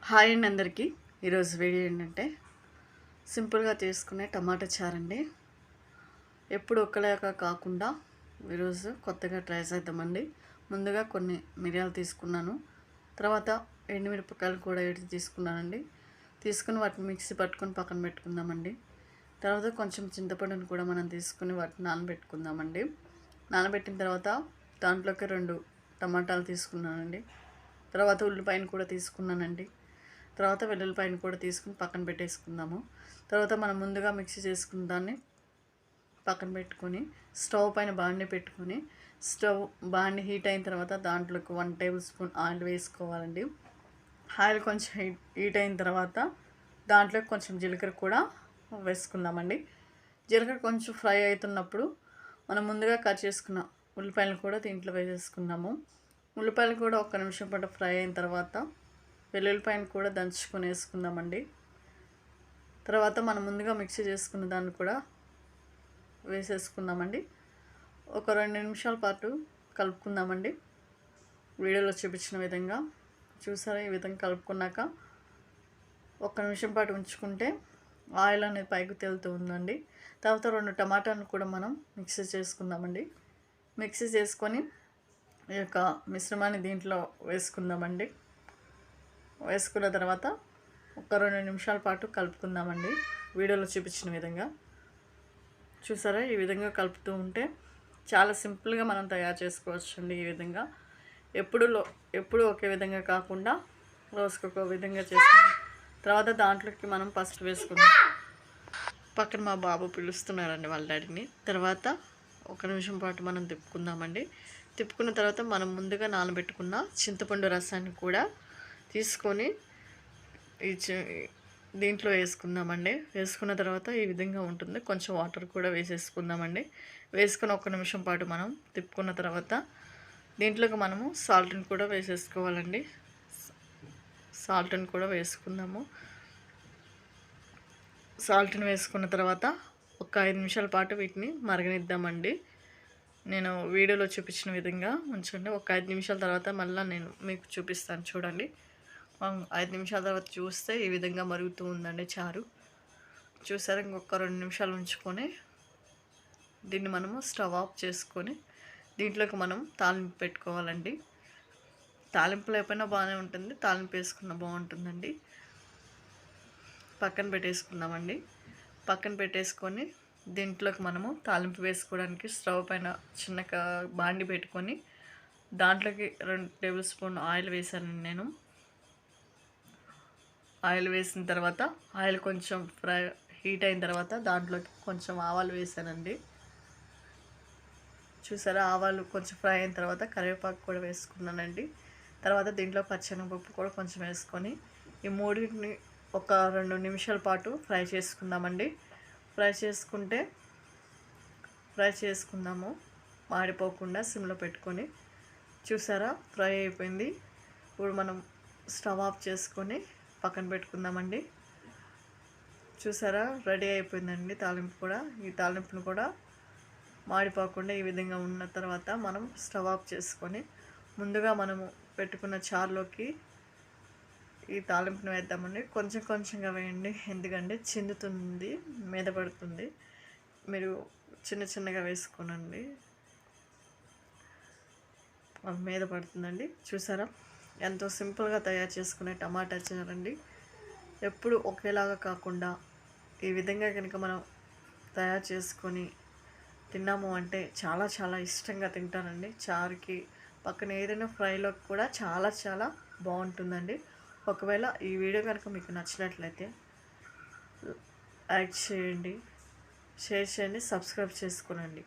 Hi అండి అందరికీ. ఈరోజు వీడియో ఏంటంటే సింపుల్గా చేసుకునే టమాటా చారు అండి. ఎప్పుడు ఒక్కలాగా కాకుండా ఈరోజు కొత్తగా ట్రై చేద్దామండి. ముందుగా కొన్ని మిరియాలు తీసుకున్నాను, తర్వాత ఎండుమిరపకాయలు కూడా తీసుకున్నానండి. తీసుకుని వాటిని మిక్సీ పట్టుకొని పక్కన పెట్టుకుందామండి. తర్వాత కొంచెం చింతపండుని కూడా మనం తీసుకుని వాటిని నానబెట్టుకుందామండి. నానబెట్టిన తర్వాత దాంట్లోకి 2 టమాటాలు తీసుకున్నానండి. తర్వాత ఉల్లిపాయను కూడా తీసుకున్నానండి. తర్వాత వెల్లుల్లిపాయను కూడా తీసుకుని పక్కన పెట్టేసుకుందాము. తర్వాత మనం ముందుగా మిక్సీ చేసుకున్న దాన్ని పక్కన పెట్టుకొని స్టవ్ పైన బాండి పెట్టుకొని బాండి హీట్ అయిన తర్వాత దాంట్లోకి 1 టేబుల్ స్పూన్ ఆయిల్ వేసుకోవాలండి. ఆయిల్ కొంచెం హీట్ అయిన తర్వాత దాంట్లోకి కొంచెం జీలకర్ర కూడా వేసుకుందామండి. జీలకర్ర కొంచెం ఫ్రై అవుతున్నప్పుడు మనం ముందుగా కట్ చేసుకున్న ఉల్లిపాయలు కూడా దీంట్లో వేసేసుకుందాము. ఉల్లిపాయలు కూడా 1 నిమిషం పాటు ఫ్రై అయిన తర్వాత వెల్లుల్లిపాయను కూడా దంచుకొని వేసుకుందామండి. తర్వాత మనం ముందుగా మిక్సీ చేసుకున్న దాన్ని కూడా వేసేసుకుందామండి. ఒక 2 నిమిషాల పాటు కలుపుకుందామండి. వీడియోలో చూపించిన విధంగా చూసారా, ఈ విధంగా కలుపుకున్నాక 1 నిమిషం పాటు ఉంచుకుంటే ఆయిల్ అనేది పైకి తేలుతూ ఉందండి. తర్వాత 2 టమాటాలను కూడా మనం మిక్సీ చేసుకుందామండి. మిక్సీ చేసుకొని ఈ యొక్క మిశ్రమాన్ని దీంట్లో వేసుకుందామండి. వేసుకున్న తర్వాత ఒక 2 నిమిషాల పాటు కలుపుకుందామండి. వీడియోలో చూపించిన విధంగా చూసారా, ఈ విధంగా కలుపుతూ ఉంటే చాలా సింపుల్గా మనం తయారు చేసుకోవచ్చు అండి. ఈ విధంగా ఎప్పుడు ఒకే విధంగా కాకుండా రోజుకొక విధంగా చేసుకుంటాం. తర్వాత దాంట్లోకి మనం పసుపు వేసుకుందాం. పక్కన మా బాబు పిలుస్తున్నారండి వాళ్ళ డాడీని. తర్వాత 1 నిమిషం పాటు మనం తిప్పుకుందామండి. తిప్పుకున్న తర్వాత మనం ముందుగా నానబెట్టుకున్న చింతపండు రసాన్ని కూడా తీసుకొని దీంట్లో వేసుకుందామండి. వేసుకున్న తర్వాత ఈ విధంగా ఉంటుంది. కొంచెం వాటర్ కూడా వేసేసుకుందామండి. వేసుకుని 1 నిమిషం పాటు మనం తిప్పుకున్న తర్వాత దీంట్లోకి మనము సాల్ట్ని కూడా వేసేసుకోవాలండి. సాల్ట్ని కూడా వేసుకుందాము. సాల్ట్ని వేసుకున్న తర్వాత ఒక 5 నిమిషాల పాటు వీటిని మరగనిద్దామండి. నేను వీడియోలో చూపించిన విధంగా ఉంచండి. ఒక 5 నిమిషాల తర్వాత మళ్ళీ నేను మీకు చూపిస్తాను చూడండి. 5 నిమిషాల తర్వాత చూస్తే ఈ విధంగా మరుగుతూ ఉందండి చారు. చూసారా, ఇంకొక 2 నిమిషాలు ఉంచుకొని దీన్ని మనము స్టవ్ ఆఫ్ చేసుకొని దీంట్లోకి మనం తాలింపు పెట్టుకోవాలండి. తాలింపు లేకపోయినా బాగానే ఉంటుంది, తాలింపు వేసుకున్న బాగుంటుందండి. పక్కన పెట్టేసుకుందామండి. పక్కన పెట్టేసుకొని దీంట్లోకి మనము తాలింపు వేసుకోవడానికి స్టవ్ పైన చిన్నగా బాండి పెట్టుకొని దాంట్లోకి 2 టేబుల్ స్పూన్ ఆయిల్ వేసానండి నేను. ఆయిల్ వేసిన తర్వాత ఆయిల్ కొంచెం హీట్ అయిన తర్వాత దాంట్లోకి కొంచెం ఆవాలు వేసానండి. చూసారా, ఆవాలు కొంచెం ఫ్రై అయిన తర్వాత కరివేపాకు కూడా వేసుకున్నానండి. తర్వాత దీంట్లో పచ్చెనగపప్పు కూడా కొంచెం వేసుకొని ఈ మూడింటిని ఒక 2 నిమిషాల పాటు ఫ్రై చేసుకుందామండి. ఫ్రై చేసుకుందాము మాడిపోకుండా సిమ్లో పెట్టుకొని. చూసారా, ఫ్రై అయిపోయింది. ఇప్పుడు మనం స్టవ్ ఆఫ్ చేసుకొని పక్కన పెట్టుకుందామండి. చూసారా, రెడీ అయిపోయిందండి తాలింపు కూడా. ఈ తాలింపును కూడా మాడిపోకుండా ఈ విధంగా ఉన్న తర్వాత మనం స్టవ్ ఆఫ్ చేసుకొని ముందుగా మనము పెట్టుకున్న చారులోకి ఈ తాలింపును వేద్దామండి. కొంచెం కొంచెంగా వేయండి, ఎందుకంటే చిందుతుంది, మీద పడుతుంది. మీరు చిన్న చిన్నగా వేసుకోనండి, మీద పడుతుందండి. చూసారా, ఎంతో సింపుల్గా తయారు చేసుకునే టమాటా చారండి. ఎప్పుడు ఒకేలాగా కాకుండా ఈ విధంగా కనుక మనం తయారు చేసుకొని తిన్నాము అంటే చాలా చాలా ఇష్టంగా తింటానండి. చారుకి పక్కన ఏదైనా ఫ్రైలోకి కూడా చాలా చాలా బాగుంటుందండి. ఒకవేళ ఈ వీడియో కనుక మీకు నచ్చినట్లయితే లైక్ చేయండి, షేర్ చేయండి, సబ్స్క్రైబ్ చేసుకోనండి.